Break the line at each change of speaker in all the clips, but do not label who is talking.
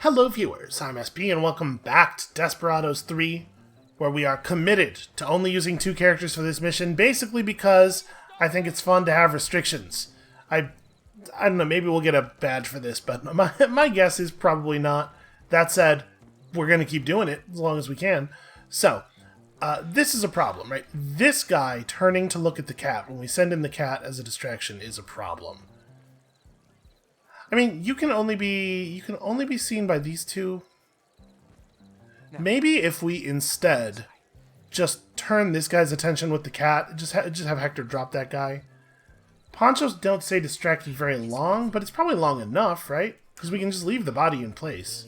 Hello viewers, I'm SP and welcome back to Desperados 3, where we are committed to only using 2 characters for this mission, basically because I think it's fun to have restrictions. I don't know, maybe we'll get a badge for this, but my guess is probably not. That said, we're going to keep doing it as long as we can. So, this is a problem, right? This guy turning to look at the cat when we send in the cat as a distraction is a problem. I mean, you can only be seen by these two. Maybe if we instead just turn this guy's attention with the cat, just have Hector drop that guy. Ponchos don't stay distracted very long, but it's probably long enough, right? Because we can just leave the body in place.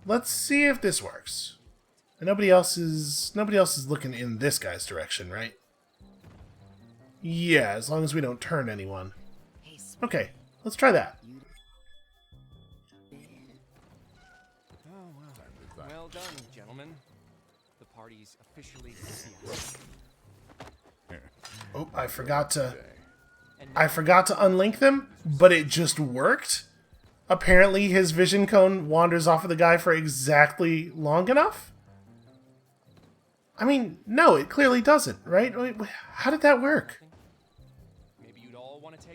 Let's see if this works. And nobody else is looking in this guy's direction, right? Yeah, as long as we don't turn anyone. Okay, let's try that.
Well done, gentlemen. The party's officially
Oh, I forgot to unlink them, but it just worked. Apparently his vision cone wanders off of the guy for exactly long enough. I mean, no, it clearly doesn't, right? How did that work?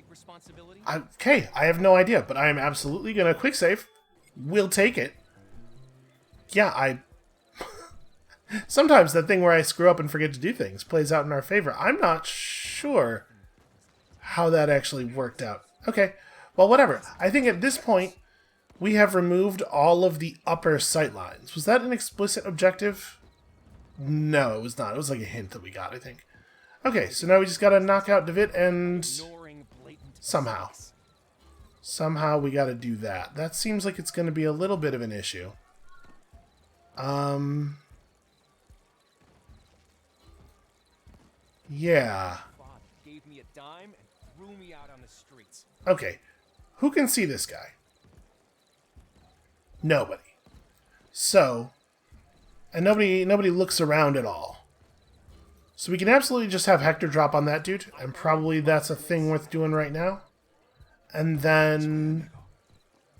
responsibility?
Okay, I have no idea, but I am absolutely going to quick save. We'll take it. Yeah, sometimes that thing where I screw up and forget to do things plays out in our favor. I'm not sure how that actually worked out. Okay, well, whatever. I think at this point, we have removed all of the upper sight lines. Was that an explicit objective? No, it was not. It was like a hint that we got, I think. Okay, so now we just gotta knock out David and... Somehow we gotta do that. That seems like it's gonna be a little bit of an issue. Yeah. Okay. Who can see this guy? Nobody. So, and nobody looks around at all. So we can absolutely just have Hector drop on that dude, and probably that's a thing worth doing right now. And then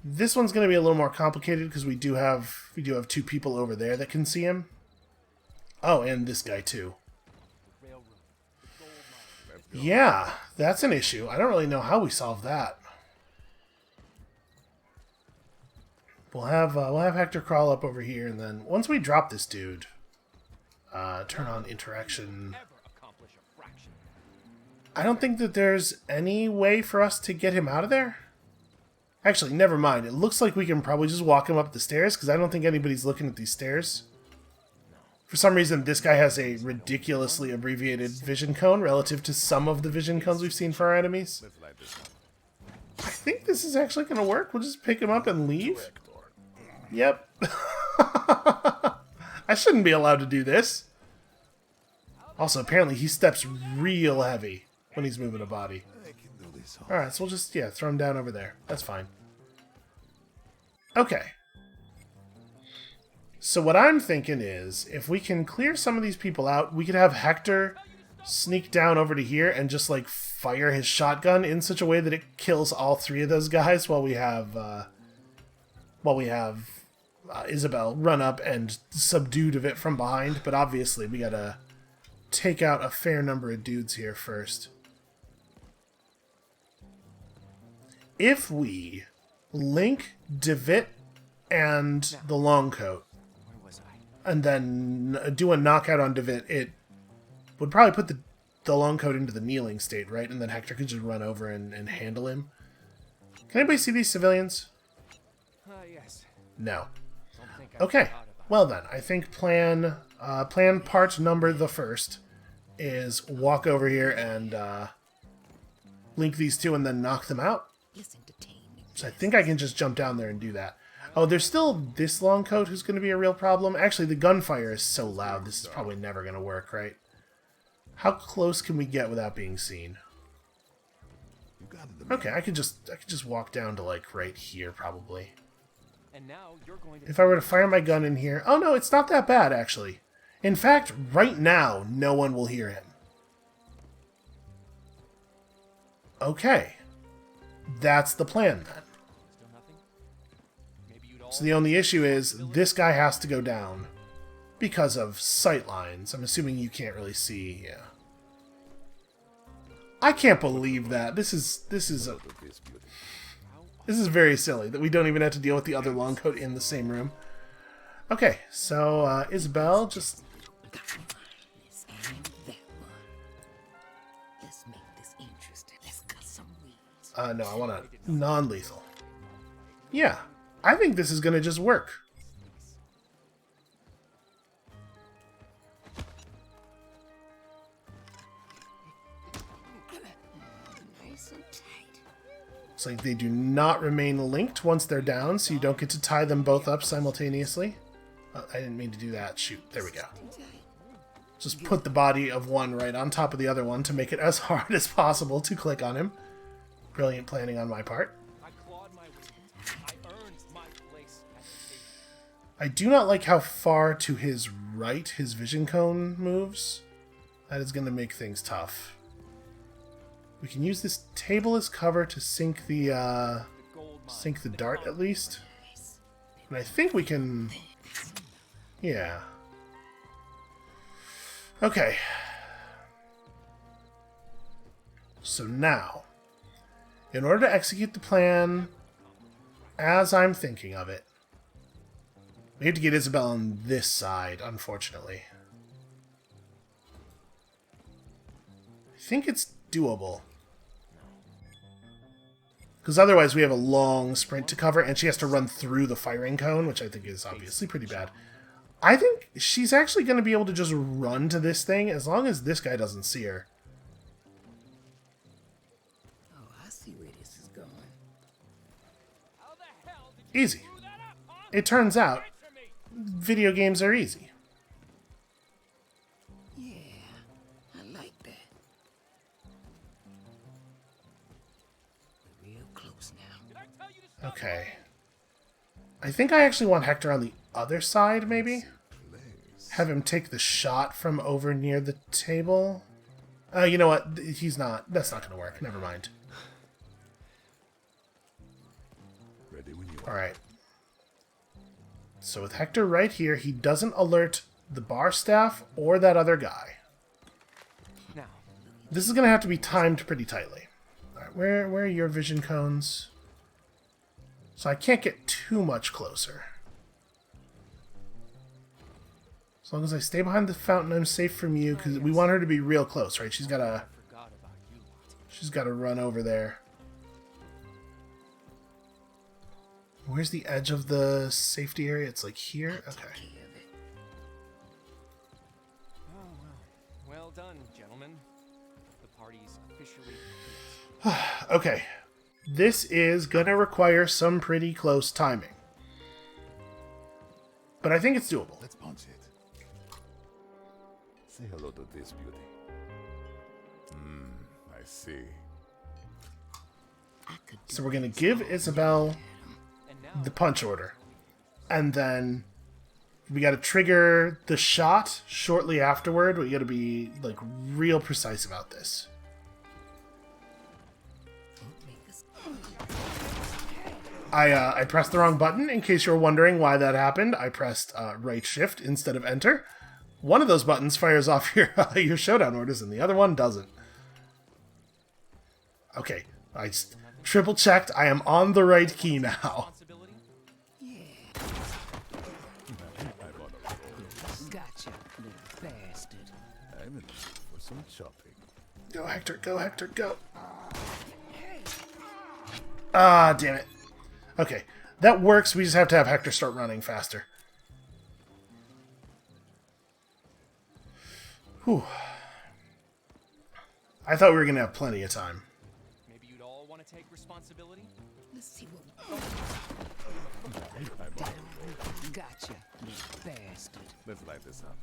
this one's going to be a little more complicated because we do have 2 people over there that can see him. Oh, and this guy too. Yeah, that's an issue. I don't really know how we solve that. We'll have Hector crawl up over here, and then once we drop this dude, turn on interaction. I don't think that there's any way for us to get him out of there. Actually, never mind. It looks like we can probably just walk him up the stairs, because I don't think anybody's looking at these stairs. For some reason, this guy has a ridiculously abbreviated vision cone relative to some of the vision cones we've seen for our enemies. I think this is actually going to work. We'll just pick him up and leave. Yep. I shouldn't be allowed to do this. Also, apparently he steps real heavy when he's moving a body. Alright, so we'll just, throw him down over there. That's fine. Okay. So what I'm thinking is, if we can clear some of these people out, we could have Hector sneak down over to here and just, like, fire his shotgun in such a way that it kills all 3 of those guys while we have Isabel run up and subdue David from behind. But obviously, we gotta take out a fair number of dudes here first. If we link David and the long coat, and then do a knockout on David, it would probably put the long coat into the kneeling state, right? And then Hector could just run over and handle him. Can anybody see these civilians?
Yes.
No. Okay. Well then, I think plan part number the first is walk over here and link these 2 and then knock them out. So I think I can just jump down there and do that. Oh, there's still this long coat who's going to be a real problem. Actually, the gunfire is so loud, this is probably never going to work, right? How close can we get without being seen? Okay, I could just walk down to, like, right here, probably. If I were to fire my gun in here... Oh, no, it's not that bad, actually. In fact, right now, no one will hear him. Okay. That's the plan, then. So the only issue is this guy has to go down because of sight lines. I'm assuming you can't really see. Yeah. I can't believe that. This is very silly that we don't even have to deal with the other long coat in the same room. Okay, so Isabel just. No, I want a non-lethal. Yeah, I think this is gonna just work. It's like they do not remain linked once they're down, so you don't get to tie them both up simultaneously. I didn't mean to do that. Shoot, there we go. Just put the body of one right on top of the other one to make it as hard as possible to click on him. Brilliant planning on my part. I do not like how far to his right his vision cone moves. That is going to make things tough. We can use this table as cover to sink the dart at least. And I think we can... Yeah. Okay. So now, in order to execute the plan as I'm thinking of it, we have to get Isabel on this side, unfortunately. I think it's doable. Because otherwise we have a long sprint to cover, and she has to run through the firing cone, which I think is obviously pretty bad. I think she's actually going to be able to just run to this thing, as long as this guy doesn't see her.
Oh, I see where this is going.
Easy. It turns out, video games are easy.
Yeah, I like that. We're real close now.
Okay. I think I actually want Hector on the other side, maybe? Have him take the shot from over near the table? You know what? He's not. That's not going to work. Never mind. Alright. So with Hector right here, he doesn't alert the bar staff or that other guy.
Now,
This is going to have to be timed pretty tightly. Alright, where are your vision cones? So I can't get too much closer. As long as I stay behind the fountain, I'm safe from you, because we want her to be real close, right? She's gotta run over there. Where's the edge of the safety area? It's like here? Okay.
oh well done, gentlemen. The party's officially finished.
Okay. This is gonna require some pretty close timing. But I think it's doable.
Let's punch it. Say hello to this beauty. I see.
So we're gonna give Isabel the punch order. And then we gotta trigger the shot shortly afterward. We gotta be like real precise about this. I pressed the wrong button, in case you're wondering why that happened. I pressed right shift instead of enter. One of those buttons fires off your showdown orders, and the other one doesn't. Okay, I just triple checked. I am on the right key now.
Gotcha, little bastard.
I'm in for some shopping.
Go, Hector, go, Hector, go. Ah, damn it. Okay, that works. We just have to have Hector start running faster. Whew. I thought we were going to have plenty of time.
Maybe you'd all want to take responsibility?
Let's see what... Gotcha, little bastard.
Let's light this up.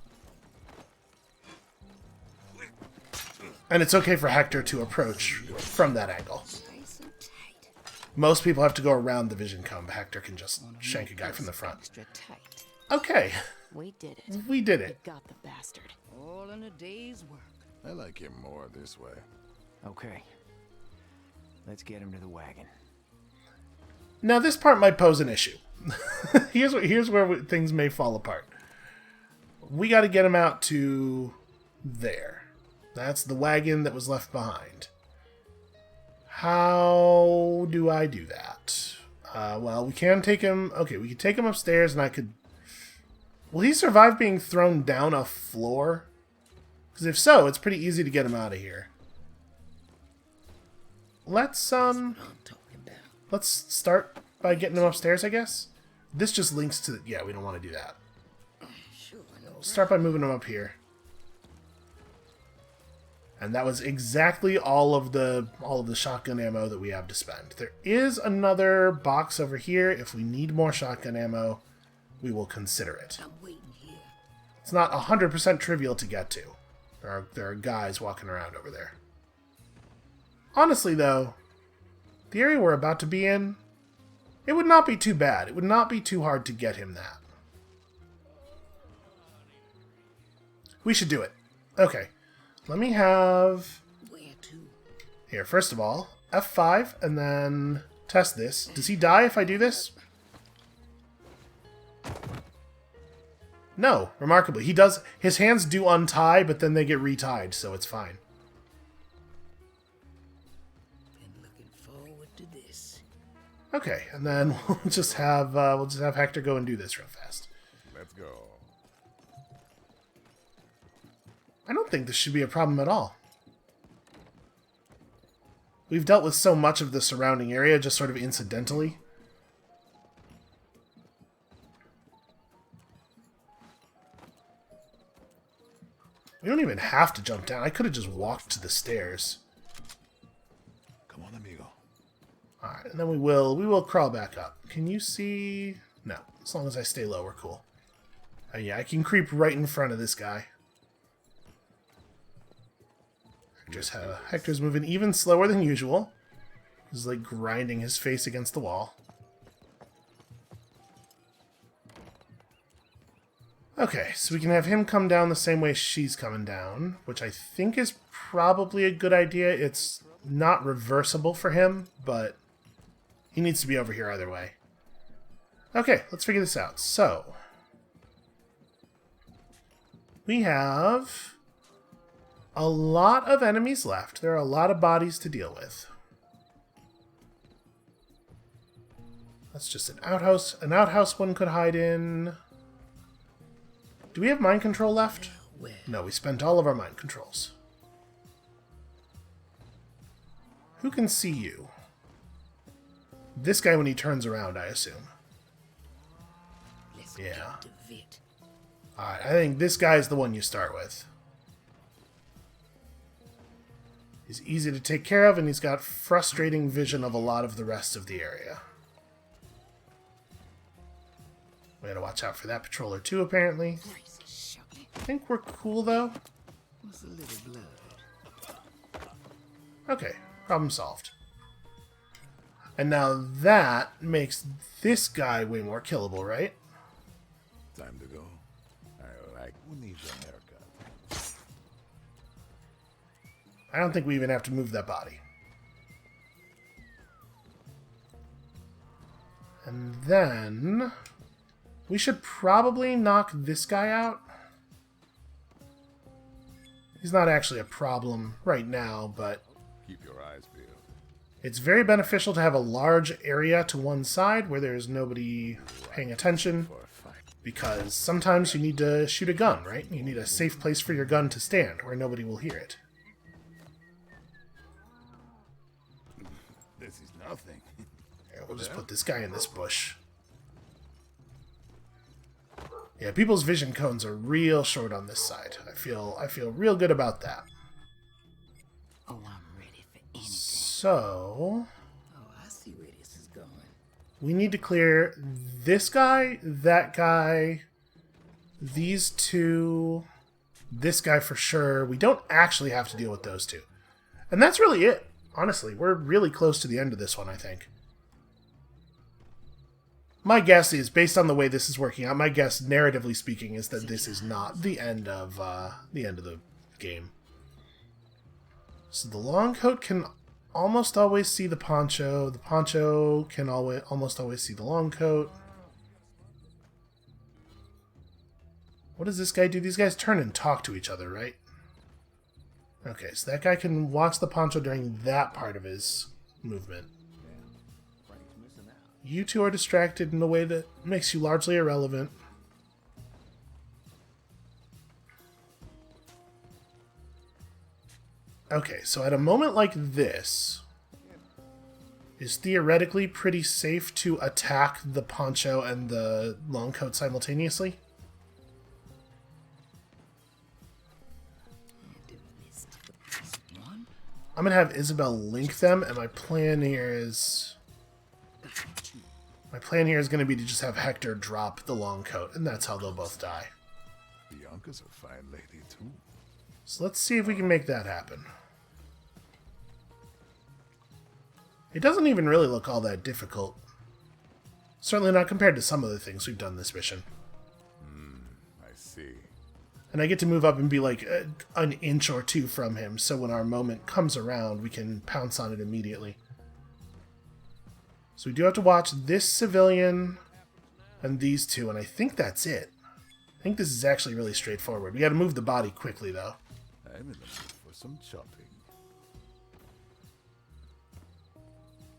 And it's okay for Hector to approach from that angle.
Nice and tight.
Most people have to go around the vision cone, but Hector can just shank a guy from the front.
Extra tight.
Okay,
We did it.
we did it.
We got the bastard. All in a day's work.
I like him more this way.
Okay. Let's get him to the wagon.
Now, this part might pose an issue. here's where things may fall apart. We got to get him out to there. That's the wagon that was left behind. How do I do that? Well, we can take him... Okay, we can take him upstairs, and I could... Will he survive being thrown down a floor? Because if so, it's pretty easy to get him out of here. Let's start by getting him upstairs, I guess. This just links to... Yeah, we don't want to do that. We'll start by moving him up here. And that was exactly all of the shotgun ammo that we have to spend. There is another box over here. If we need more shotgun ammo, we will consider it. It's not 100% trivial to get to. There are guys walking around over there. Honestly, though, the area we're about to be in, it would not be too bad. It would not be too hard to get him that. We should do it. Okay. Let me have... Here, first of all, F5, and then test this. Does he die if I do this? No, remarkably. He does... His hands do untie, but then they get retied, so it's fine.
Been looking forward to this.
Okay, and then we'll just have Hector go and do this real fast.
Let's go.
I don't think this should be a problem at all. We've dealt with so much of the surrounding area just sort of incidentally. We don't even have to jump down. I could have just walked to the stairs.
Come on, amigo.
Alright, and then we will crawl back up. Can you see? No. As long as I stay low, we're cool. Yeah, I can creep right in front of this guy. Hector's moving even slower than usual. He's like grinding his face against the wall. Okay, so we can have him come down the same way she's coming down, which I think is probably a good idea. It's not reversible for him, but he needs to be over here either way. Okay, let's figure this out. So, we have a lot of enemies left. There are a lot of bodies to deal with. That's just an outhouse. An outhouse one could hide in. Do we have mind control left? No, we spent all of our mind controls. Who can see you? This guy when he turns around, I assume. Yeah. Alright, I think this guy is the one you start with. He's easy to take care of, and he's got frustrating vision of a lot of the rest of the area. We gotta watch out for that patroller too, apparently. I think we're cool, though. Okay, problem solved. And now that makes this guy way more killable, right?
Time to go. I like who needs a haircut.
I don't think we even have to move that body. And then we should probably knock this guy out. He's not actually a problem right now, but
Keep your eyes peeled.
it's very beneficial to have a large area to one side where there's nobody paying attention,
For a fight.
because sometimes you need to shoot a gun, right? You need a safe place for your gun to stand where nobody will hear it.
This is nothing.
Yeah, we'll just put this guy in this bush. Yeah, people's vision cones are real short on this side. I feel real good about that.
Oh, I'm ready for anything.
So,
Oh, I see where this is going.
we need to clear this guy, that guy, these two, this guy for sure. We don't actually have to deal with those two. And that's really it. Honestly, we're really close to the end of this one, I think. My guess is, based on the way this is working out, my guess, narratively speaking, is that this is not the end of the game. So the long coat can almost always see the poncho. The poncho can almost always see the long coat. What does this guy do? These guys turn and talk to each other, right? Okay, so that guy can watch the poncho during that part of his movement. You two are distracted in a way that makes you largely irrelevant. Okay, so at a moment like this, it's theoretically pretty safe to attack the poncho and the long coat simultaneously. I'm gonna have Isabel link them, and my plan here is gonna be to just have Hector drop the long coat, and that's how they'll both die.
Bianca's a fine lady too.
So let's see if we can make that happen. It doesn't even really look all that difficult. Certainly not compared to some of the things we've done this mission.
I see.
And I get to move up and be like an inch or two from him, so when our moment comes around, we can pounce on it immediately. So we do have to watch this civilian and these two, and I think that's it. I think this is actually really straightforward. We gotta move the body quickly, though.
I'm in the mood for some chopping.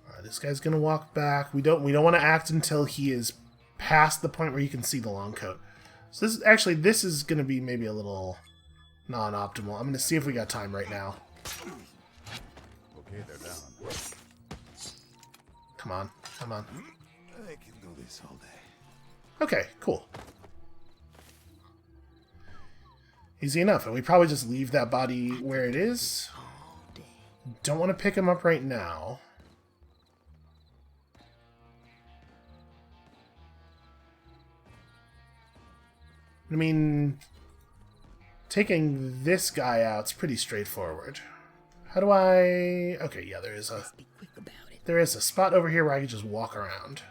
Alright, this guy's gonna walk back. We don't want to act until he is past the point where you can see the long coat. So this is gonna be maybe a little non-optimal. I'm gonna see if we got time right now.
Okay, they're down.
Come on, come on.
I can do this all day.
Okay, cool. Easy enough, and we probably just leave that body where it is. Don't want to pick him up right now. I mean, taking this guy out's pretty straightforward. How do I... Okay, yeah, there is
Be quick about it.
a spot over here where I can just walk around.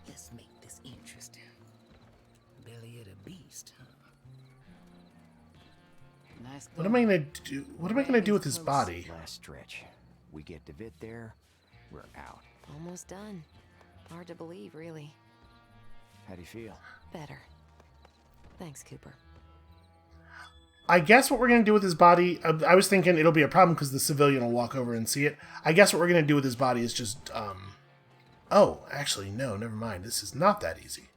Let's make this interesting. Belly of the beast, huh?
Nice.
What am I gonna do? What am I gonna do with his body?
Last stretch. We get to Vit there, we're out.
Almost done. Hard to believe, really.
How do you feel?
Better. Thanks, Cooper.
I guess what we're going to do with his body... I was thinking it'll be a problem because the civilian will walk over and see it. I guess what we're going to do with his body is just... Oh, actually, no, never mind. This is not that easy.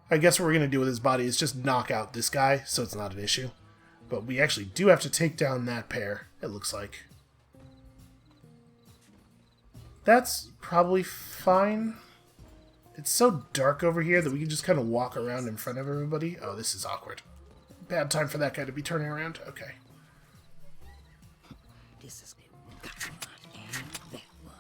I guess what we're going to do with his body is just knock out this guy, so it's not an issue. But we actually do have to take down that pair, it looks like. That's probably fine. It's so dark over here that we can just kind of walk around in front of everybody. Oh, this is awkward. Bad time for that guy to be turning around. Okay.
This is that one and that one.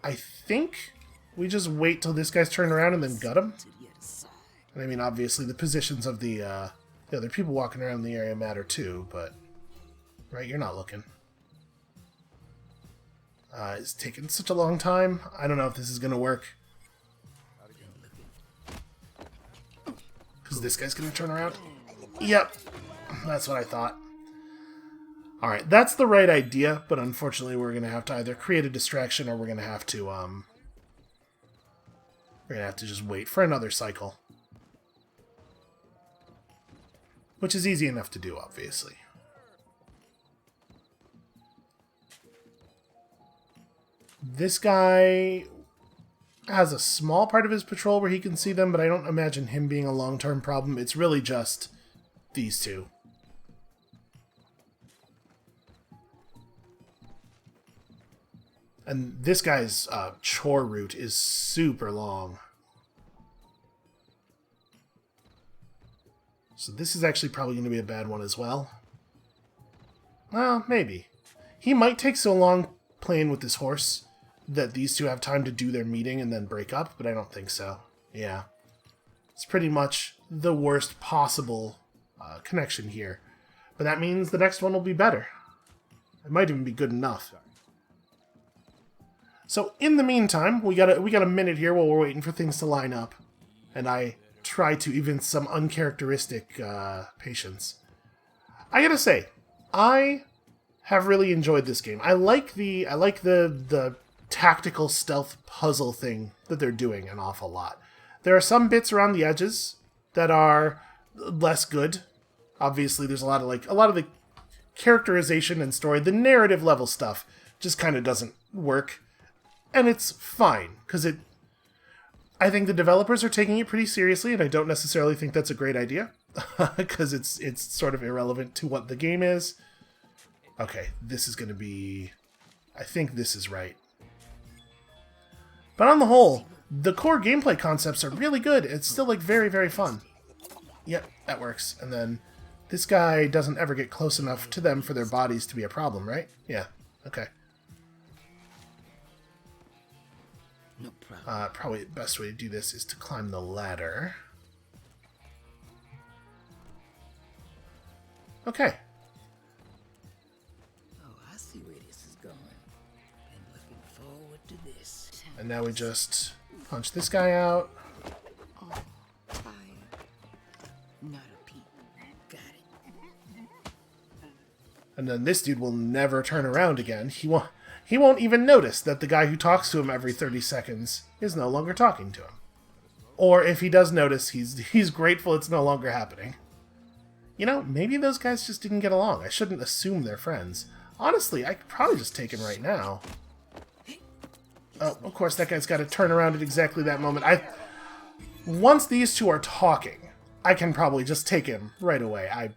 I think we just wait till this guy's turned around and then gut him.
To the other side.
And I mean, obviously, the positions of the other people walking around the area matter too, but... Right, you're not looking. It's taken such a long time. I don't know if this is going to work. Because this guy's going to turn around? Yep. That's what I thought. Alright, that's the right idea, but unfortunately we're going to have to either create a distraction or we're going to have to, just wait for another cycle. Which is easy enough to do, obviously. This guy has a small part of his patrol where he can see them, but I don't imagine him being a long-term problem. It's really just these two. And this guy's chore route is super long. So this is actually probably going to be a bad one as well. Well, maybe. He might take so long playing with this horse that these two have time to do their meeting and then break up, but I don't think so. Yeah. It's pretty much the worst possible connection here. But that means the next one will be better. It might even be good enough. So in the meantime, we got a minute here while we're waiting for things to line up. And I try to evince some uncharacteristic patience. I gotta say, I have really enjoyed this game. I like the tactical stealth puzzle thing that they're doing an awful lot. There are some bits around the edges that are less good. Obviously, there's a lot of the characterization and story, the narrative level stuff just kind of doesn't work. And it's fine, because I think the developers are taking it pretty seriously, and I don't necessarily think that's a great idea, because it's sort of irrelevant to what the game is. Okay, this is going to be... I think this is right. But on the whole, the core gameplay concepts are really good. It's still, like, very, very fun. Yep, that works. And then this guy doesn't ever get close enough to them for their bodies to be a problem, right? Yeah, okay.
No problem.
Probably the best way to do this is to climb the ladder. Okay.
Oh, I see where this is going. Been looking forward to this.
And now we just punch this guy out.
Oh, fire. Not a peep. Got it.
And then this dude will never turn around again. He won't even notice that the guy who talks to him every 30 seconds is no longer talking to him. Or if he does notice, he's grateful it's no longer happening. You know, maybe those guys just didn't get along. I shouldn't assume they're friends. Honestly, I could probably just take him right now. Oh, of course, that guy's got to turn around at exactly that moment. Once these two are talking, I can probably just take him right away. I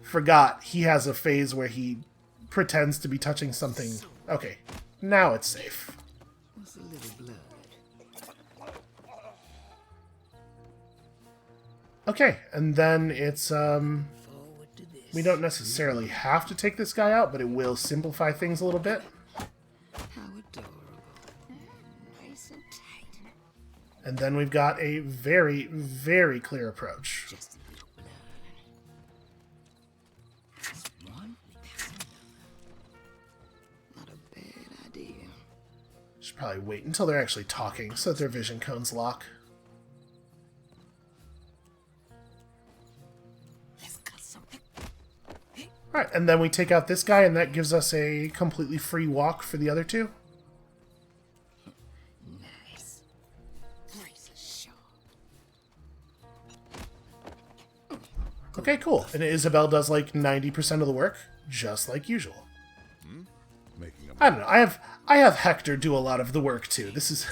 forgot he has a phase where he pretends to be touching something. Okay, now it's safe.
What's a little blood?
Okay, and then it's,
Forward to this.
we don't necessarily have to take this guy out, but it will simplify things a little bit.
How adorable. Nice and tight.
And then we've got a very, very clear approach.
Just a little blood. One. Not a bad idea.
Should probably wait until they're actually talking so that their vision cones lock.
Let's cut something.
Alright, and then we take out this guy, and that gives us a completely free walk for the other two.
Nice. Razor sharp.
Okay, cool. And Isabel does like 90% of the work, just like usual.
Making a
I don't know. I have Hector do a lot of the work too. This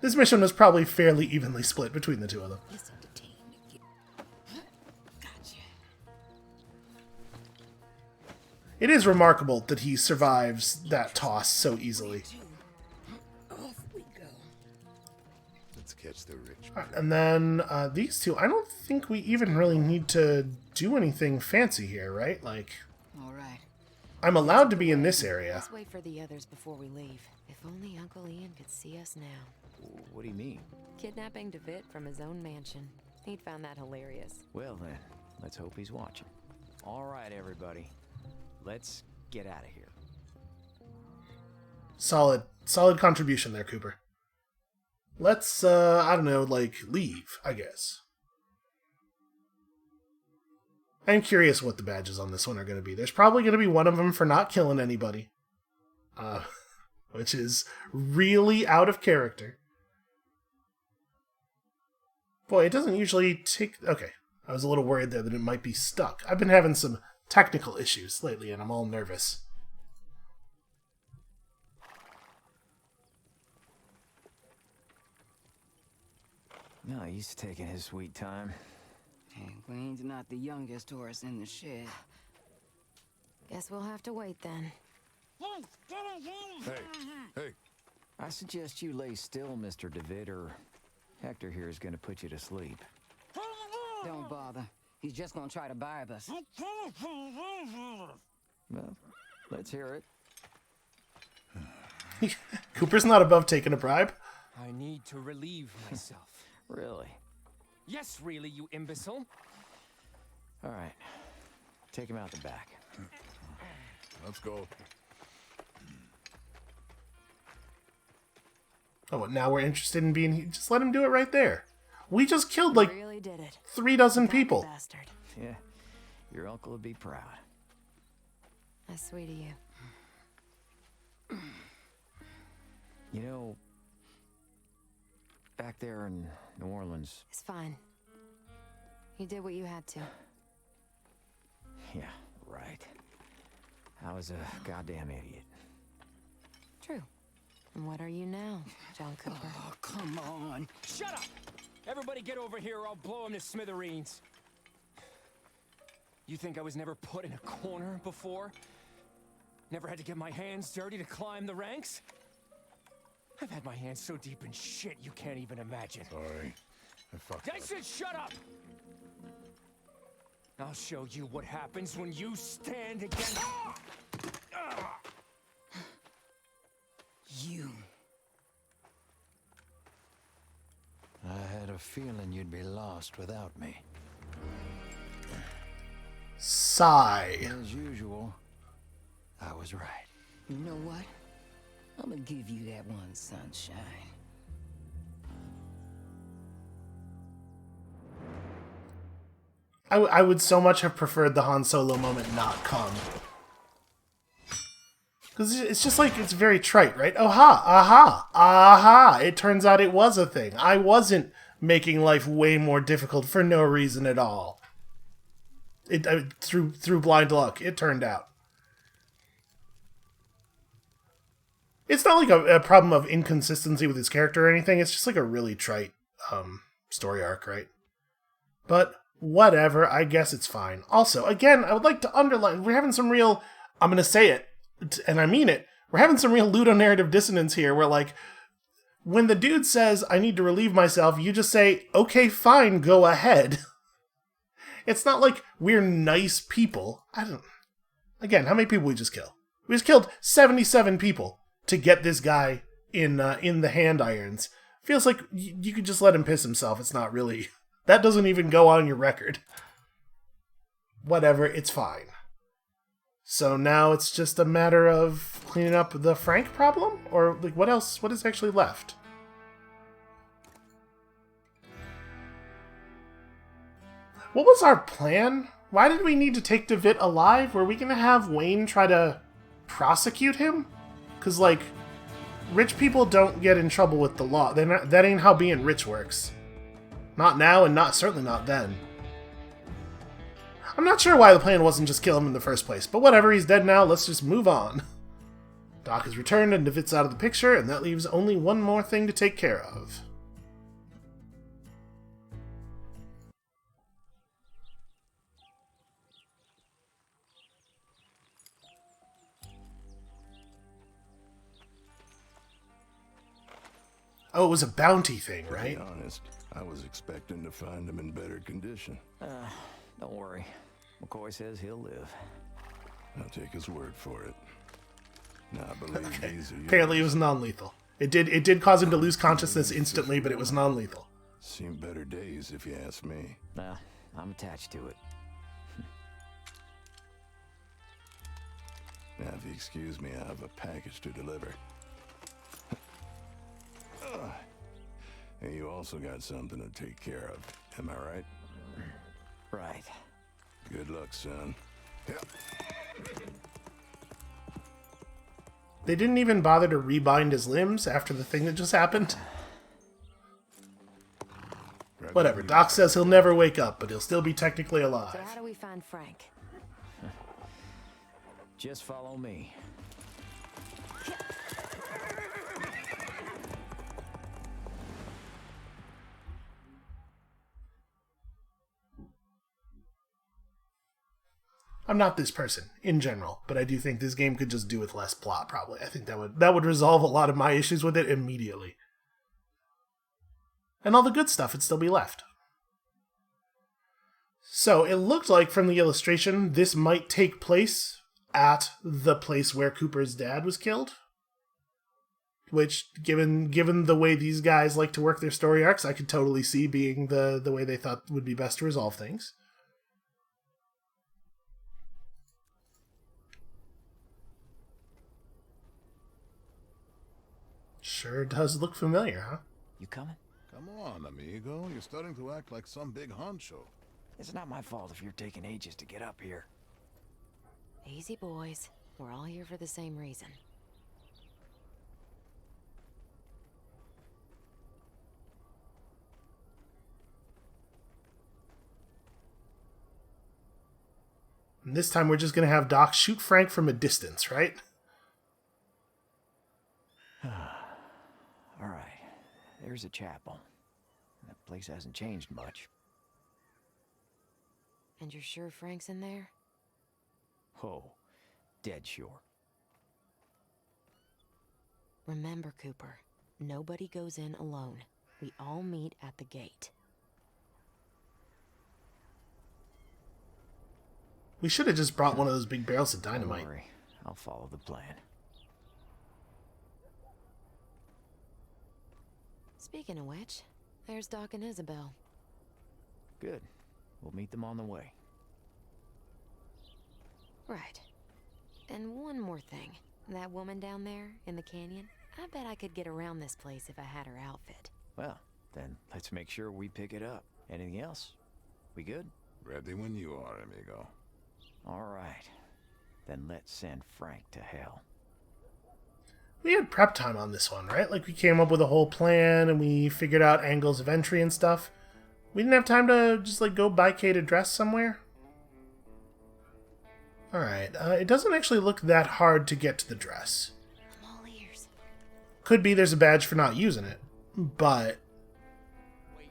mission was probably fairly evenly split between the two of them.
It's entertaining to get. Gotcha.
It is remarkable that he survives that toss so easily.
Off we go.
Let's catch the rich.
Alright, and then these two, I don't think we even really need to do anything fancy here, right? Like,
All right.
I'm allowed to be in this area.
Let's wait for the others before we leave. If only Uncle Ian could see us now.
What do you mean?
Kidnapping DeVitt from his own mansion. He'd found that hilarious.
Well then, let's hope he's watching. All right, everybody. Let's get out of here.
Solid contribution there, Cooper. Let's, I don't know, like, leave, I guess. I'm curious what the badges on this one are going to be. There's probably going to be one of them for not killing anybody. Which is really out of character. Boy, it doesn't usually take... Okay, I was a little worried there that it might be stuck. I've been having some technical issues lately, and I'm all nervous.
No, he's taking his sweet time.
Hey, Wayne's not the youngest horse in the shed.
Guess we'll have to wait then.
Hey,
I suggest you lay still, Mr. DeVitt, or Hector here is going to put you to sleep.
Don't bother. He's just gonna try to bribe us.
Well, let's hear it.
Cooper's not above taking a bribe.
I need to relieve myself.
Really?
Yes, really, you imbecile.
All right. Take him out the back.
let's go.
Oh, what, now we're interested in being... Just let him do it right there. We just killed, like,
Really did it.
3 dozen people.
Bastard.
Yeah, your uncle would be proud.
That's sweet of you.
You know, back there in New Orleans...
It's fine. You did what you had to.
Yeah, right. I was a goddamn idiot.
True. And what are you now, John Cooper?
Oh, come on.
Shut up! Everybody get over here or I'll blow him to smithereens. You think I was never put in a corner before? Never had to get my hands dirty to climb the ranks? I've had my hands so deep in shit you can't even imagine.
Sorry. I fucked
I
up.
said shut up! I'll show you what happens when you stand against...
You.
I had a feeling you'd be lost without me.
Sigh.
As usual, I was right.
You know what? I'm gonna give you that one, sunshine.
I would so much have preferred the Han Solo moment not come. Because it's just like, it's very trite, right? Aha, aha, aha. It turns out it was a thing. I wasn't making life way more difficult for no reason at all. Through blind luck, it turned out. It's not like a problem of inconsistency with his character or anything. It's just like a really trite story arc, right? But whatever, I guess it's fine. Also, again, I would like to underline, we're having some real, I'm going to say it, and I mean it, we're having some real ludonarrative dissonance here, where, like, when the dude says, I need to relieve myself, you just say, okay, fine, go ahead. It's not like we're nice people. Again, how many people we just kill? We just killed 77 people to get this guy in the hand irons. Feels like you could just let him piss himself. It's not really... That doesn't even go on your record. Whatever, it's fine. So now it's just a matter of cleaning up the Frank problem? Or, like, what else? What is actually left? What was our plan? Why did we need to take DeVitt alive? Were we going to have Wayne try to prosecute him? Because, like, rich people don't get in trouble with the law. That ain't how being rich works. Not now, and certainly not then. I'm not sure why the plan wasn't just kill him in the first place, but whatever, he's dead now, let's just move on. Doc has returned and DeVitt's out of the picture, and that leaves only one more thing to take care of. Oh, it was a bounty thing, right?
To be honest, I was expecting to find him in better condition.
Don't worry. McCoy says he'll live.
I'll take his word for it. Now, I believe these are yours.
Apparently it was non-lethal. It did cause him to lose consciousness instantly, but it was non-lethal.
Seen better days, if you ask me.
Nah, I'm attached to it.
Now, if you excuse me, I have a package to deliver. And you also got something to take care of. Am I right?
Right.
Good luck, son. Yep.
They didn't even bother to rebind his limbs after the thing that just happened. Whatever, Doc says he'll never wake up, but he'll still be technically
So
alive.
how do we find Frank?
Just follow me.
I'm not this person, in general, but I do think this game could just do with less plot, probably. I think that would resolve a lot of my issues with it immediately. And all the good stuff would still be left. So, it looked like from the illustration, this might take place at the place where Cooper's dad was killed. Which, given the way these guys like to work their story arcs, I could totally see being the way they thought would be best to resolve things. Sure does look familiar, huh?
You coming?
Come on, amigo. You're starting to act like some big honcho.
It's not my fault if you're taking ages to get up here.
Easy, boys. We're all here for the same reason.
And this time we're just going to have Doc shoot Frank from a distance, right?
All right, there's a chapel. That place hasn't changed much.
And you're sure Frank's in there?
Oh, dead sure.
Remember, Cooper, nobody goes in alone. We all meet at the gate.
We should have just brought one of those big barrels of
Don't
dynamite.
worry, I'll follow the plan.
Speaking of which, there's Doc and Isabel.
Good. We'll meet them on the way.
Right. And one more thing. That woman down there in the canyon, I bet I could get around this place if I had her outfit.
Well, then let's make sure we pick it up. Anything else? We good?
Ready when you are, amigo.
All right. Then let's send Frank to hell.
We had prep time on this one, right? Like, we came up with a whole plan, and we figured out angles of entry and stuff. We didn't have time to just, like, go buy Kate a dress somewhere? Alright, it doesn't actually look that hard to get to the dress.
I'm all ears.
Could be there's a badge for not using it, but...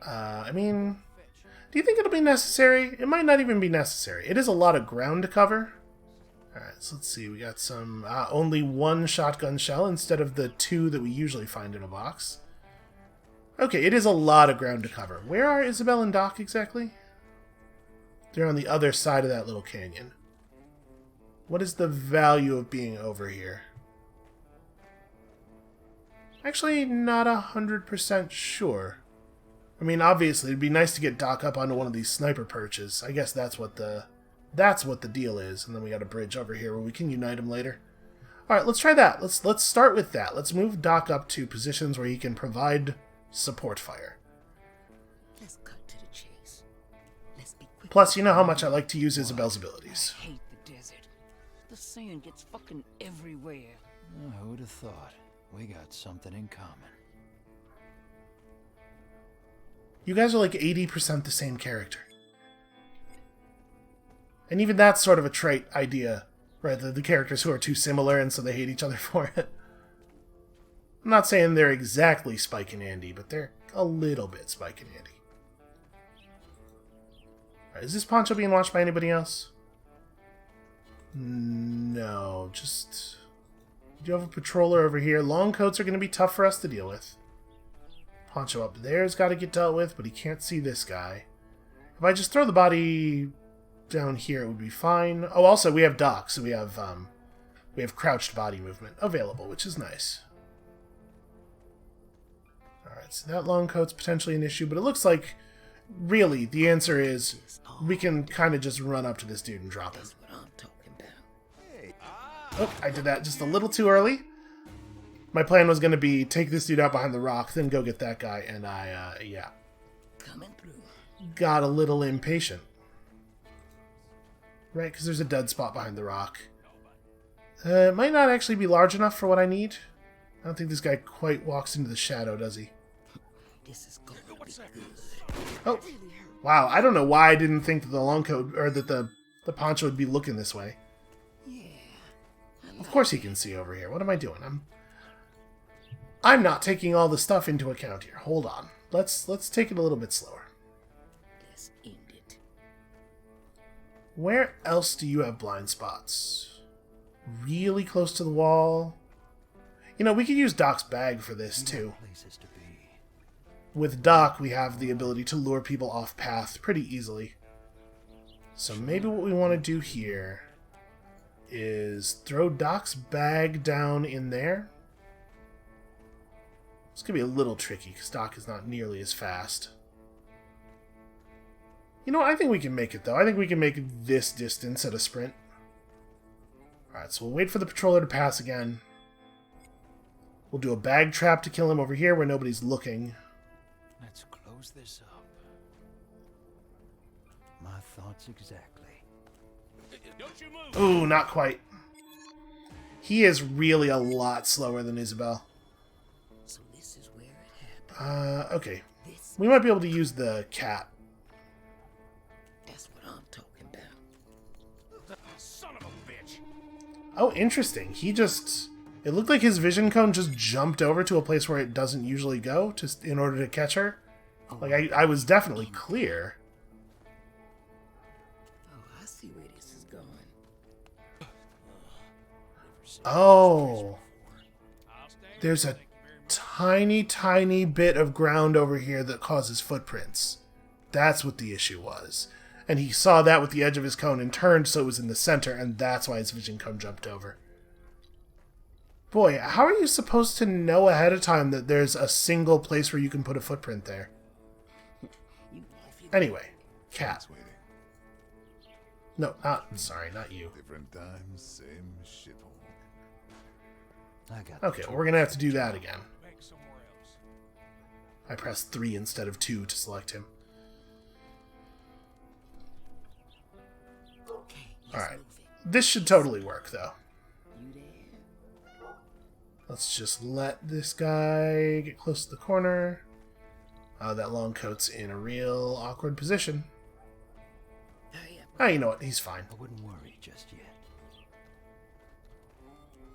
I mean... Do you think it'll be necessary? It might not even be necessary. It is a lot of ground to cover. Alright, so let's see. We got some... only one shotgun shell instead of the 2 that we usually find in a box. Okay, it is a lot of ground to cover. Where are Isabel and Doc exactly? They're on the other side of that little canyon. What is the value of being over here? Actually, not 100% sure. I mean, obviously, it'd be nice to get Doc up onto one of these sniper perches. I guess that's what the deal is. And then we got a bridge over here where we can unite him later. All right, let's try that. Let's start with that. Let's move Doc up to positions where he can provide support fire.
Let's cut to the chase. Let's be quick.
Plus, you know how much I like to use Isabel's abilities.
I hate the desert. The sand gets fucking everywhere.
Who'd have thought? We got something in common.
You guys are like 80% the same character. And even that's sort of a trait idea, right? The characters who are too similar and so they hate each other for it. I'm not saying they're exactly Spike and Andy, but they're a little bit Spike and Andy. Right, is this poncho being watched by anybody else? No, just... Do you have a patroller over here? Long coats are going to be tough for us to deal with. Poncho up there's got to get dealt with, but he can't see this guy. If I just throw the body down here, it would be fine. Oh, also, we have Doc, so we have crouched body movement available, which is nice. Alright, so that long coat's potentially an issue, but it looks like, really, the answer is we can kind of just run up to this dude and drop him.
That's what I'm talking about.
Oh, I did that just a little too early. My plan was going to be take this dude out behind the rock, then go get that guy, and yeah.
Coming through.
Got a little impatient. Right, because there's a dead spot behind the rock. It might not actually be large enough for what I need. I don't think this guy quite walks into the shadow, does he?
This is going to be good.
Oh, wow, I don't know why I didn't think that the long coat, or that the poncho would be looking this way.
Yeah.
Of course he can see over here. What am I doing? I'm not taking all the stuff into account here. Hold on. Let's take it a little bit slower.
Let's end it.
Where else do you have blind spots? Really close to the wall? You know, we could use Doc's bag for this, too.
Places to be.
With Doc, we have the ability to lure people off path pretty easily. So maybe what we want to do here is throw Doc's bag down in there. It's going to be a little tricky because Doc is not nearly as fast. You know, I think we can make it, though. I think we can make this distance at a sprint. Alright, so we'll wait for the patroller to pass again. We'll do a bag trap to kill him over here where nobody's looking.
Let's close this up. My thoughts exactly.
Ooh, not quite. He is really a lot slower than Isabel.
So this is where it happened.
Okay. We might be able to use the cat.
That's what I'm talking about.
Son of a bitch!
Oh, interesting. He just... It looked like his vision cone just jumped over to a place where it doesn't usually go in order to catch her. Like, I was definitely clear.
Oh, I see where this is going.
Oh. There's a tiny, tiny bit of ground over here that causes footprints. That's what the issue was. And he saw that with the edge of his cone and turned so it was in the center, and that's why his vision cone jumped over. Boy, how are you supposed to know ahead of time that there's a single place where you can put a footprint there? Anyway, cat.
Waiting.
No, sorry, not you.
Different times, same shithole.
I got
Okay, well, we're gonna have to do that again. I pressed 3 instead of 2 to select him.
Okay,
Alright. This should totally work, though.
you there?
Let's just let this guy get close to the corner. That long coat's in a real awkward position.
Hurry up.
Ah, you know what? He's fine.
I wouldn't worry just yet.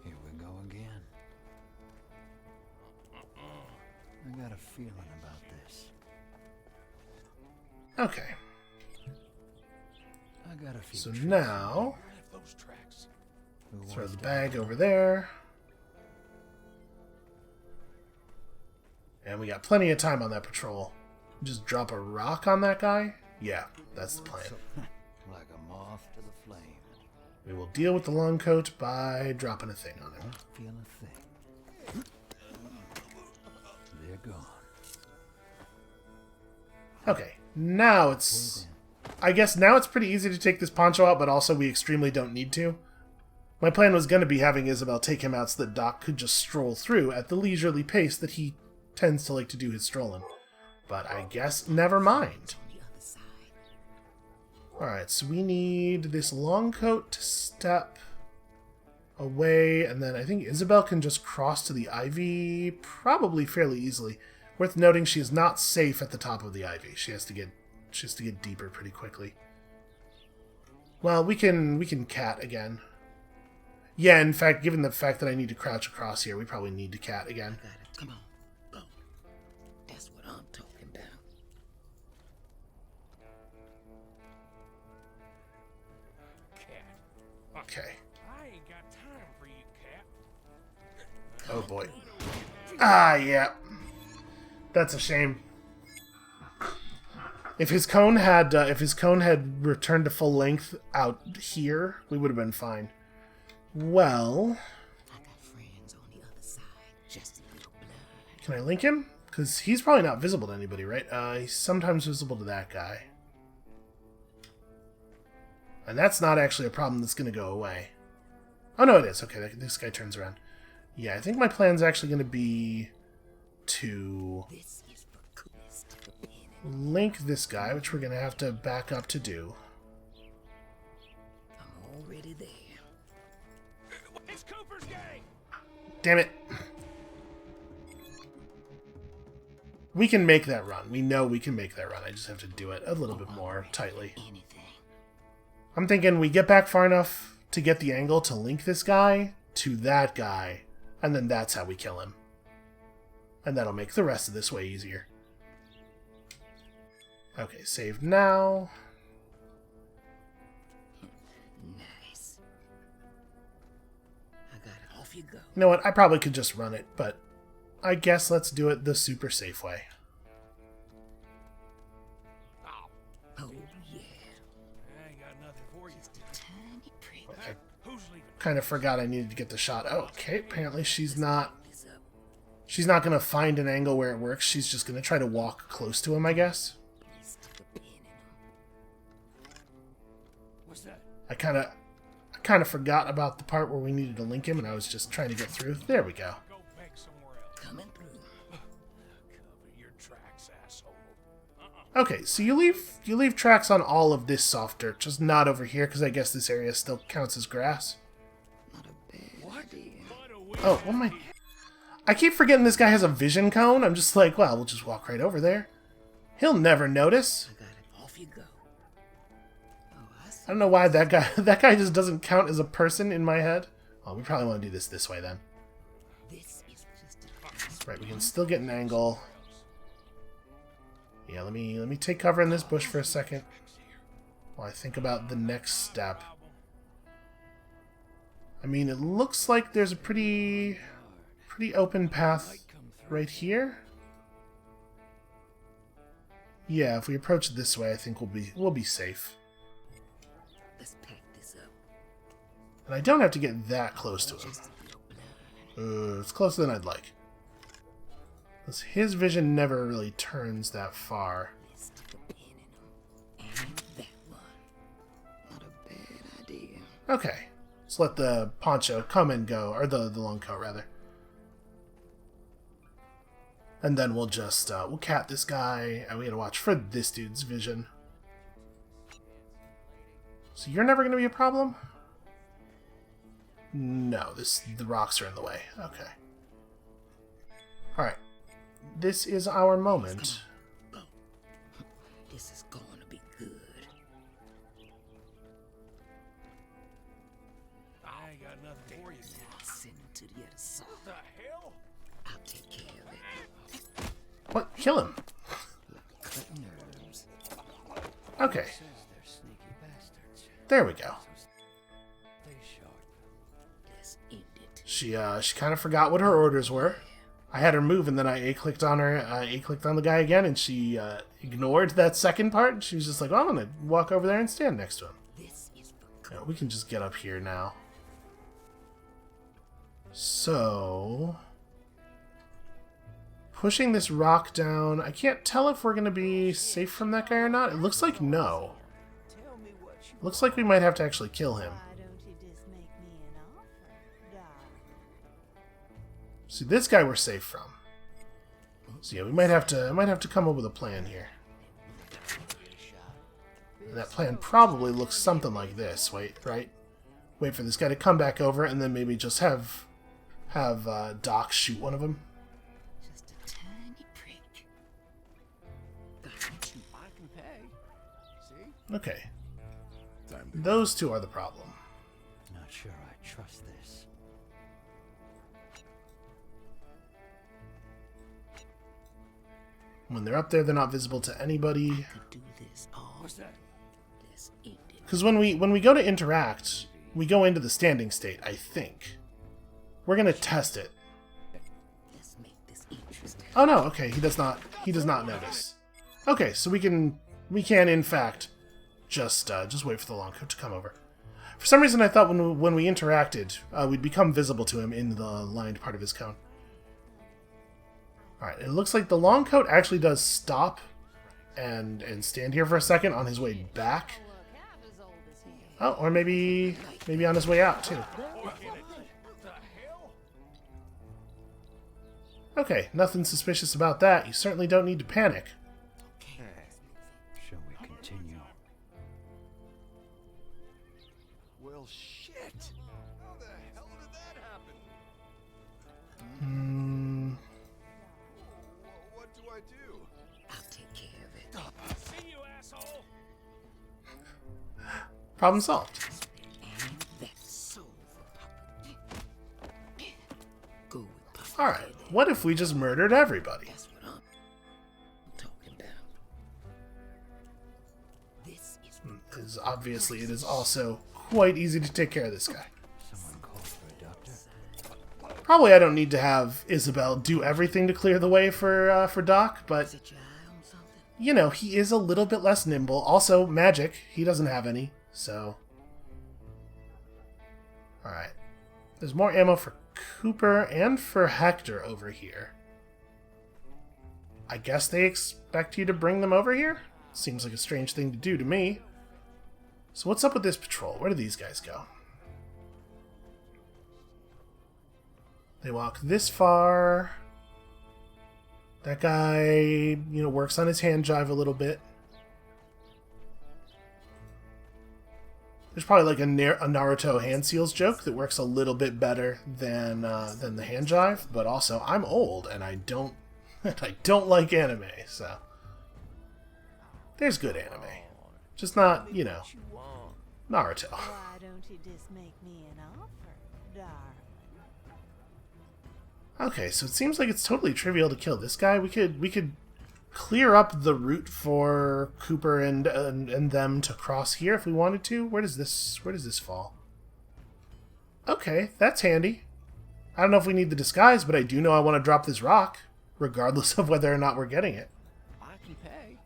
Here we go again. I got a feeling about this.
Okay.
I got a few
So
tricks.
now,
Those tracks.
Who
throw
wants
the
to
bag
know?
over there. And we got plenty of time on that patrol. Just drop a rock on that guy? Yeah, that's the plan.
Like a moth to the flame.
We will deal with the long coat by dropping a thing on him.
Don't feel a thing. They're gone.
Okay, now it's... I guess now it's pretty easy to take this poncho out, but also we extremely don't need to. My plan was going to be having Isabel take him out so that Doc could just stroll through at the leisurely pace that he tends to like to do his strolling. But I guess never mind.
On the other side.
Alright, so we need this long coat to step away, and then I think Isabel can just cross to the ivy probably fairly easily. Worth noting she is not safe at the top of the ivy. She has to get deeper pretty quickly. Well, we can cat again. Yeah, in fact, given the fact that I need to crouch across here, we probably need to cat again.
Got it. Come on. Go. That's what I'm talking about.
Cat.
Okay.
I ain't got time for you, cat.
Oh boy. Ah, yeah. That's a shame. If his cone had returned to full length out here, we would have been fine. Well,
I got friends on the other side. Just a little blood.
can I link him? Because he's probably not visible to anybody, right? He's sometimes visible to that guy. And that's not actually a problem that's going to go away. Oh, no, it is. Okay, this guy turns around. Yeah, I think my plan's actually going to be to
This is for coolest to the pen.
link this guy, which we're going to have to back up to do.
I'm already there.
It's Cooper's gang!
Damn it. We can make that run. We know we can make that run. I just have to do it a little bit more tightly.
Anything.
I'm thinking we get back far enough to get the angle to link this guy to that guy, and then that's how we kill him. And that'll make the rest of this way easier. Okay, save now.
Nice. I got it. Off you go.
You know what? I probably could just run it, but I guess let's do it the super safe way.
Oh, yeah.
I ain't got nothing for you.
Tiny prick.
Who's leaving?
Kind of forgot I needed to get the shot. Oh, okay, apparently she's not
This up.
She's not going to find an angle where it works. She's just going to try to walk close to him, I guess.
Please stick a pin in him.
What's that?
I kind of forgot about the part where we needed to link him, and I was just trying to get through. There we go.
Go back somewhere else.
Coming through.
Cover your tracks, asshole.
Okay, so you leave tracks on all of this soft dirt, just not over here, because I guess this area still counts as grass.
Not a bad idea.
Oh, what am I keep forgetting this guy has a vision cone. I'm just like, well, we'll just walk right over there. He'll never notice.
I got it. Off you go. Oh, I see.
I don't know why that guy just doesn't count as a person in my head. Oh, we probably want to do this way then.
This is just a
Right, we can still get an angle. Yeah, let me take cover in this bush for a second while I think about the next step. I mean, it looks like there's a pretty open path right here. Yeah, if we approach it this way, I think we'll be safe.
Let's pack this up.
And I don't have to get that close to him.
Just a little blood.
It's closer than I'd like. Because his vision never really turns that far.
Let's stick a pin in them. And that one. Not a bad idea.
Okay, let's let the poncho come and go, or the long coat rather. And then we'll just we'll cat this guy, and we gotta watch for this dude's vision. So you're never gonna be a problem? No, the rocks are in the way. Okay. All right. This is our moment.
Go. This is going to be good.
I ain't got nothing for you.
Send him to the other side.
The hell?
I'll take care of it.
What? Kill him.
Cut nerves.
Okay.
Says they're sneaky bastards.
There we go.
Stay sharp.
Let's end it.
She kind of forgot what her orders were. I had her move, and then I A-clicked on her. I A-clicked on the guy again, and she ignored that second part. She was just like, "Oh, I'm gonna walk over there and stand next to him."
This is for
Yeah, we can just get up here now. So, pushing this rock down. I can't tell if we're gonna be safe from that guy or not. It looks like no. Looks like we might have to actually kill him.
Why don't you just make me an offer, darling?
See, this guy we're safe from. So yeah, we might have to come up with a plan here. And that plan probably looks something like this. Wait for this guy to come back over, and then maybe just have Doc shoot one of them.
just a tiny prick. Got you.
I can pay. See?
Okay,
Time to
those two are the problem.
Not sure I trust this.
When they're up there, they're not visible to anybody.
Could do this all.
What's that?
Let's end it.
Because when we go to interact, we go into the standing state. I think we're gonna test it.
Let's make this interesting.
Oh no, okay, he does not notice. Okay, so we can in fact just wait for the long coat to come over. For some reason I thought when we interacted, we'd become visible to him in the lined part of his cone. Alright, it looks like the long coat actually does stop and stand here for a second on his way back. Oh, or maybe on his way out too. Okay, nothing suspicious about that. You certainly don't need to panic.
Shall we continue?
Well, shit. How the hell did that happen?
Hmm.
What do I do?
I'll take care of it.
See you, asshole!
Problem solved.
And that's so for Papa. Go with Papa.
Alright, what if we just murdered everybody?
That's what I'm talking about. This is
Because obviously it is also quite easy to take care of this guy.
Someone called for a doctor.
Probably I don't need to have Isabel do everything to clear the way for Doc, but,
Set your eye on something.
you know, he is a little bit less nimble. Also, magic. He doesn't have any, so... Alright. There's more ammo for Cooper and for Hector over here. I guess they expect you to bring them over here? Seems like a strange thing to do to me. So what's up with this patrol? Where do these guys go? They walk this far. That guy, works on his hand jive a little bit. There's probably like a Naruto hand seals joke that works a little bit better than the hand jive, but also I'm old and I don't like anime, so there's good anime, just not Naruto.
Why don't you just make me an offer, darling?
Okay, so it seems like it's totally trivial to kill this guy. We could clear up the route for Cooper and them to cross here if we wanted to. Where does this fall? Okay, that's handy. I don't know if we need the disguise, but I do know I want to drop this rock, regardless of whether or not we're getting it.
I can pay.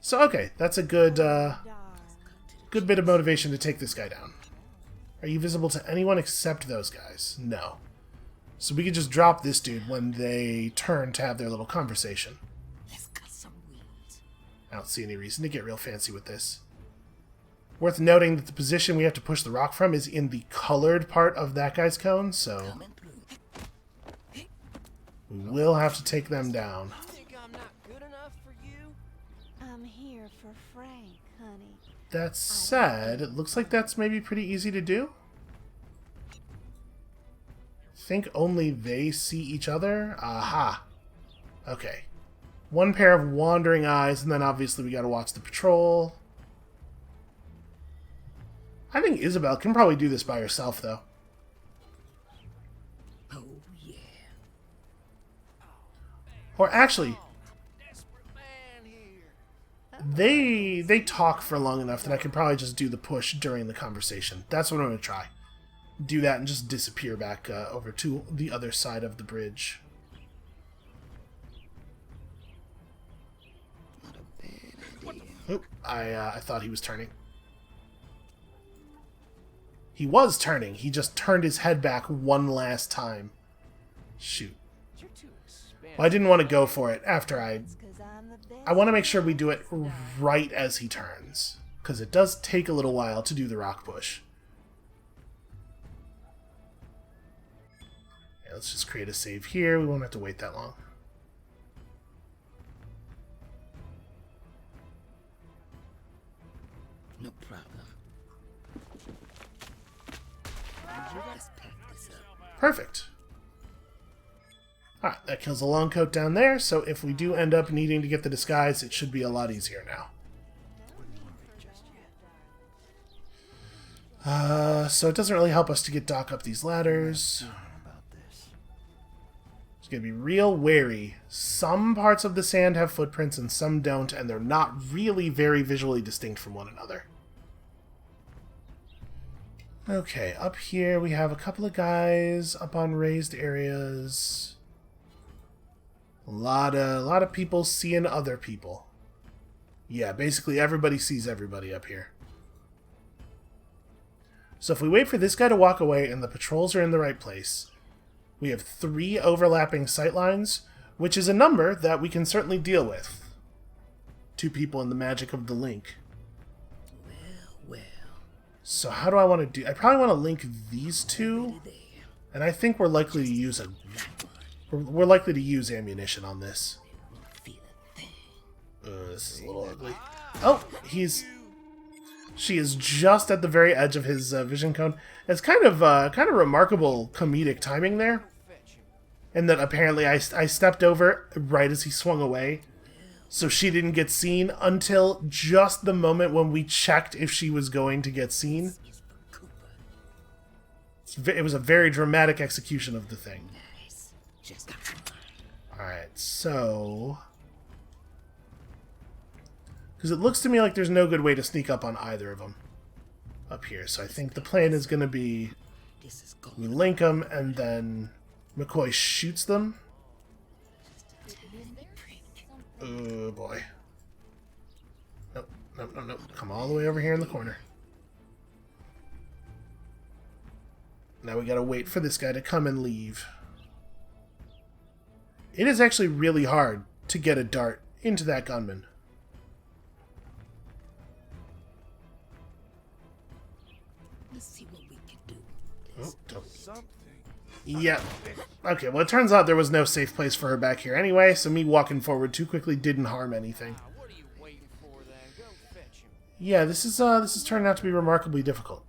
So okay, that's a good bit of motivation to take this guy down. Are you visible to anyone except those guys? No. So we could just drop this dude when they turn to have their little conversation.
Let's cut some weeds.
I don't see any reason to get real fancy with this. Worth noting that the position we have to push the rock from is in the colored part of that guy's cone, so
Coming through.
we will have to take them down.
You think I'm not good enough for you?
I'm here for Frank, honey.
That said, it looks like that's maybe pretty easy to do. Think only they see each other? Aha. Okay. One pair of wandering eyes, and then obviously we gotta watch the patrol. I think Isabel can probably do this by herself, though.
Oh, yeah.
Or actually,
Desperate man here.
they talk for long enough that I could probably just do the push during the conversation. That's what I'm gonna try. Do that and just disappear back over to the other side of the bridge.
Not a bad idea.
Oop, I thought he was turning. He was turning. He just turned his head back one last time. Shoot.
You're too expensive.
Well, I didn't want to go for it after
It's 'cause I'm the best.
I want to make sure we do it right as he turns, because it does take a little while to do the rock push. Yeah, let's just create a save here. We won't have to wait that long.
No problem. Let's pack this up.
Perfect. Alright, that kills the long coat down there, so if we do end up needing to get the disguise, it should be a lot easier now. So it doesn't really help us to get Doc up these ladders.
About this.
Just gonna be real wary. Some parts of the sand have footprints and some don't, and they're not really very visually distinct from one another. Okay, up here we have a couple of guys up on raised areas. A lot of people seeing other people. Yeah, basically everybody sees everybody up here. So if we wait for this guy to walk away and the patrols are in the right place, we have 3 overlapping sightlines, which is a number that we can certainly deal with. 2 people in the magic of the link.
Well.
So how do I want to do... I probably want to link these 2,
There.
and I think we're likely to use we're likely to use ammunition on this.
Feel a thing.
This is a little ugly. Oh, she is just at the very edge of his vision cone. It's kind of remarkable comedic timing there, and that apparently I stepped over right as he swung away, so she didn't get seen until just the moment when we checked if she was going to get seen.
It's for Cooper.
It was a very dramatic execution of the thing.
Nice. Just
Alright, so... because it looks to me like there's no good way to sneak up on either of them up here. So I think the plan is going to be
this is
we
going.
link them and then McCoy shoots them. Oh boy. Nope, nope, nope, nope. Come all the way over here in the corner. Now we gotta wait for this guy to come and leave. It is actually really hard to get a dart into that gunman.
Let's see what we can do.
Oh, don't.
Something
Yep. Okay, well, it turns out there was no safe place for her back here anyway, so me walking forward too quickly didn't harm anything.
What are you waiting for then? Go fetch him.
Yeah, this is turning out to be remarkably difficult.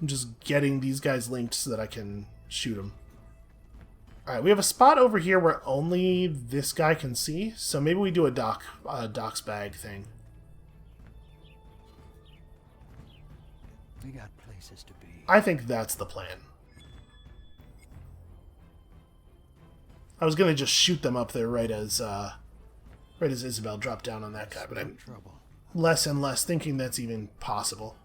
I'm just getting these guys linked so that I can shoot them. Alright, we have a spot over here where only this guy can see, so maybe we do a Doc's bag thing.
We got places to be.
I think that's the plan. I was gonna just shoot them up there right as Isabel dropped down on that guy, but I'm
Trouble.
less and less thinking that's even possible.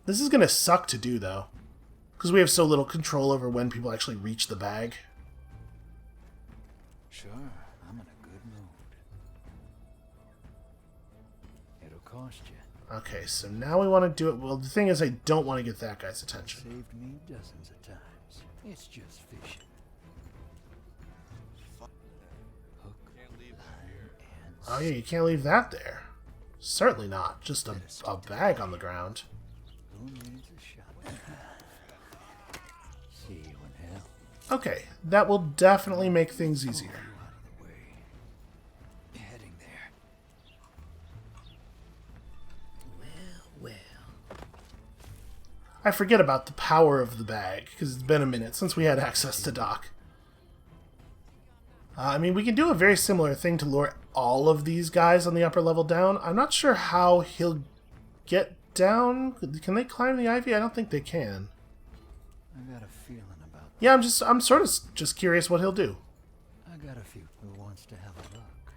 This is gonna suck to do, though, because we have so little control over when people actually reach the bag.
Sure, I'm in a good mood. It'll cost you.
Okay, so now we want to do it. Well, the thing is, I don't want to get that guy's attention.
Saved me dozens of times. It's just fishing. Hook, line, and
Oh yeah, you can't leave that there. Certainly not. Just a bag on the ground.
who needs a shot? See you in hell.
Okay, that will definitely make things easier.
You out of the way. Heading there.
Well.
I forget about the power of the bag, because it's been a minute since we had access to Doc. I mean, we can do a very similar thing to lure all of these guys on the upper level down. I'm not sure how he'll get down. Can they climb the ivy? I don't think they can.
I got a feeling about that.
Yeah, I'm sort of just curious what he'll do.
I got a few who wants to have a look.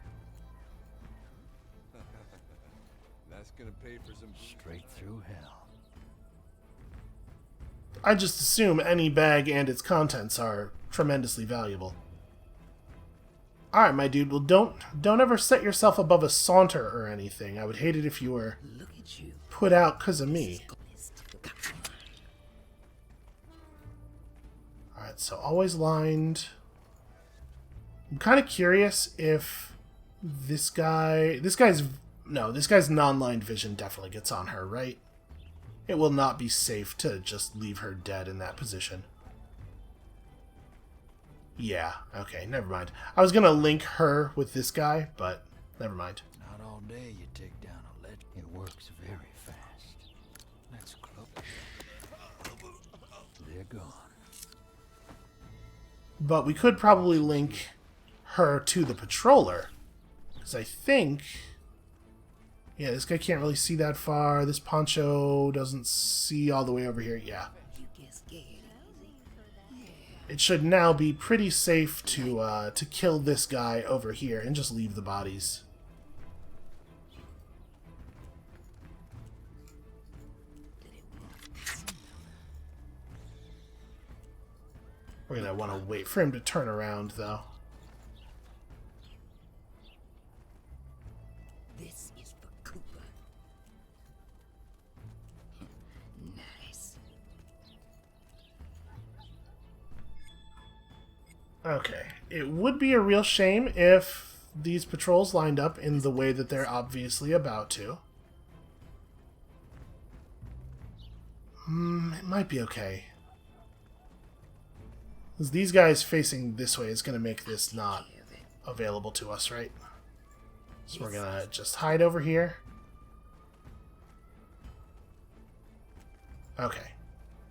That's gonna pay for some
Straight through hell.
I just assume any bag and its contents are tremendously valuable. Alright, my dude, well don't ever set yourself above a saunter or anything. I would hate it if you were
Look at you.
put out because of me. Alright, so always lined. I'm kind of curious if this guy's non-lined vision definitely gets on her, right? It will not be safe to just leave her dead in that position. Yeah, okay, never mind. I was gonna link her with this guy, but never mind.
Not all day you take down a ledge. It works very fast. Let's close. They're gone.
But we could probably link her to the patroller. Because I think... Yeah, this guy can't really see that far. This poncho doesn't see all the way over here. Yeah.
You get scared.
It should now be pretty safe to kill this guy over here and just leave the bodies. We're gonna want to wait for him to turn around, though.
This is for Cooper. Nice.
Okay. It would be a real shame if these patrols lined up in the way that they're obviously about to. It might be okay. Because these guys facing this way is going to make this not available to us, right? So we're going to just hide over here. Okay.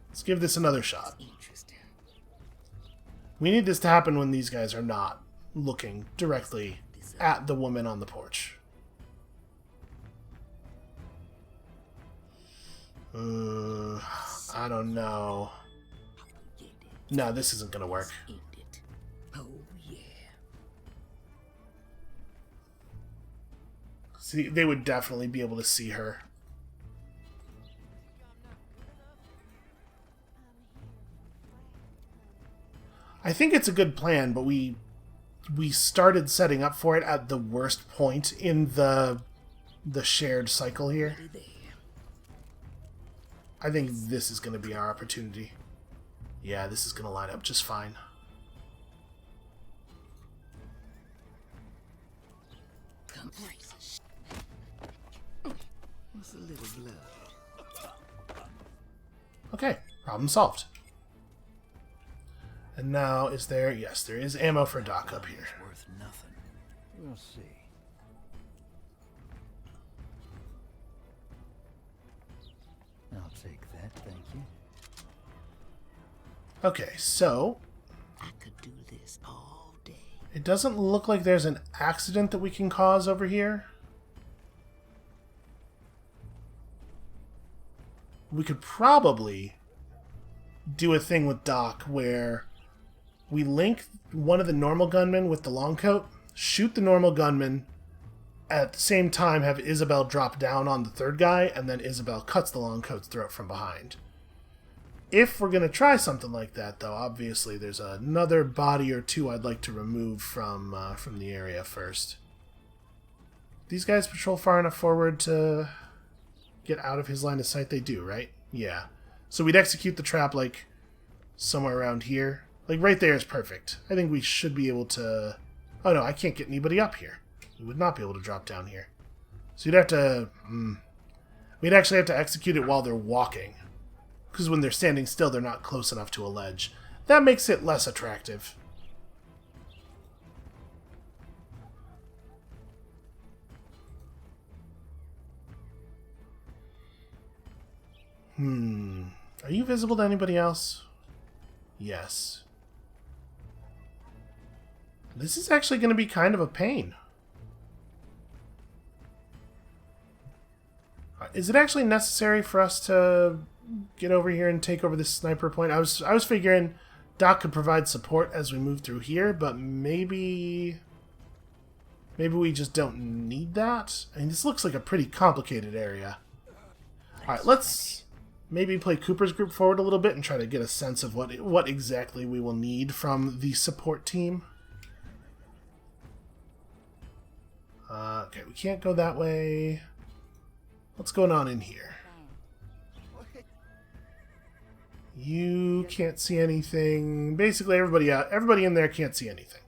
Let's give this another shot.
Interesting.
We need this to happen when these guys are not looking directly at the woman on the porch. I don't know. No, this isn't gonna work.
End it. Oh yeah.
See, they would definitely be able to see her. I think it's a good plan, but we started setting up for it at the worst point in the shared cycle here.
There.
I think this is going to be our opportunity. Yeah, this is going to line up just fine.
Come on. What's a little blood?
Okay, problem solved. And now, is there... Yes, there is ammo for Doc up here.
Worth nothing. We'll see. I'll take that, thank you.
Okay, so...
I could do this all day.
It doesn't look like there's an accident that we can cause over here. We could probably do a thing with Doc where we link one of the normal gunmen with the long coat, shoot the normal gunman, at the same time have Isabel drop down on the third guy, and then Isabel cuts the long coat's throat from behind. If we're going to try something like that, though, obviously there's another body or two I'd like to remove from the area first. These guys patrol far enough forward to get out of his line of sight? They do, right? Yeah. So we'd execute the trap, like, somewhere around here. Like, right there is perfect. I think we should be able to... Oh, no, I can't get anybody up here. We would not be able to drop down here. So you'd have to... We'd actually have to execute it while they're walking. Because when they're standing still, they're not close enough to a ledge. That makes it less attractive. Are you visible to anybody else? Yes. This is actually going to be kind of a pain. Is it actually necessary for us to get over here and take over this sniper point? I was figuring Doc could provide support as we move through here, but maybe we just don't need that. I mean, this looks like a pretty complicated area. All right, let's maybe play Cooper's group forward a little bit and try to get a sense of what exactly we will need from the support team. Okay, we can't go that way. What's going on in here? You can't see anything. Basically, everybody in there can't see anything.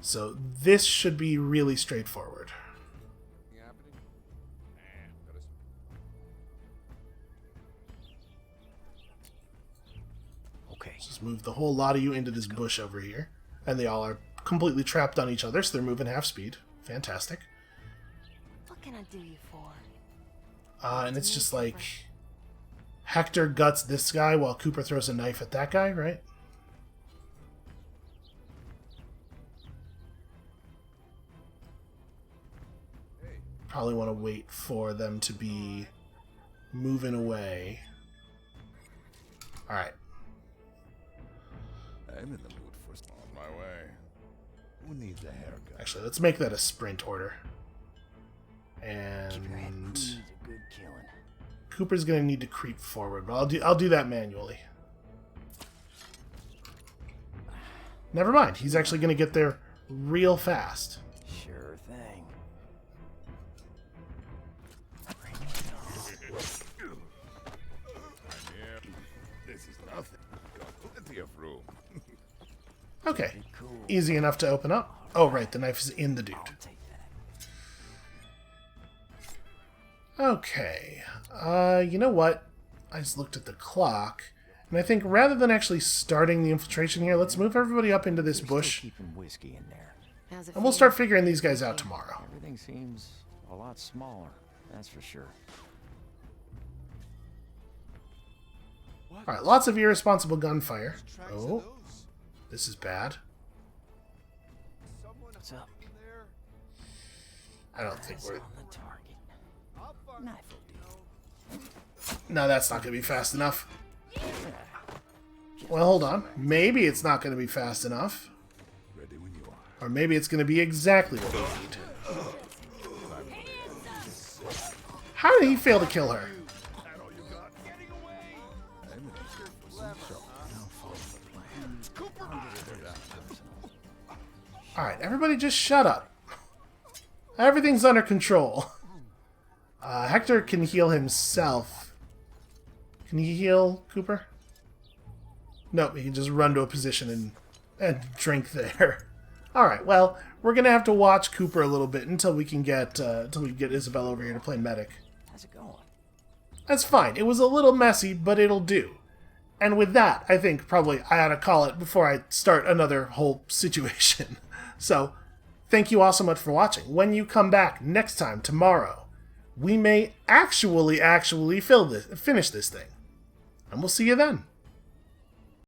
So this should be really straightforward.
Okay.
Just move the whole lot of you into this bush over here. And they all are completely trapped on each other, so they're moving half speed. Fantastic.
What can I do you for?
And it's just like... Hector guts this guy while Cooper throws a knife at that guy, right? Probably want to wait for them to be moving away. Alright.
I'm in the mood for on my way. Who needs a haircut?
Actually, let's make that a sprint order.
Keep your head. Who
And
needs a good killing?
Cooper's going to need to creep forward, but I'll do that manually. Never mind. He's actually going to get there real fast.
Sure thing.
This is nothing. Got plenty of room.
Okay. Easy enough to open up. Oh, right. The knife is in the dude.
I'll take that.
Okay. You know what? I just looked at the clock, and I think rather than actually starting the infiltration here, let's move everybody up into this
Still
bush,
keeping whiskey in there.
How's it
and we'll
feel?
start figuring these guys out tomorrow.
Everything seems a lot smaller. That's for sure.
Alright, lots of irresponsible gunfire. Oh, this is bad.
What's up?
I don't think we're...
On the target. Knife will do.
No, that's not going to be fast enough. Well, hold on. Maybe it's not going to be fast enough.
Ready when you are.
Or maybe it's going to be exactly what we need. How did he fail to kill her? Alright, everybody just shut up. Everything's under control. Hector can heal himself. Can he heal Cooper? No, he can just run to a position and drink there. Alright, well, we're gonna have to watch Cooper a little bit until we can get Isabel over here to play medic.
How's it going?
That's fine. It was a little messy, but it'll do. And with that, I think probably I ought to call it before I start another whole situation. So, thank you all so much for watching. When you come back next time, tomorrow, we may actually finish this thing. And we'll see you then.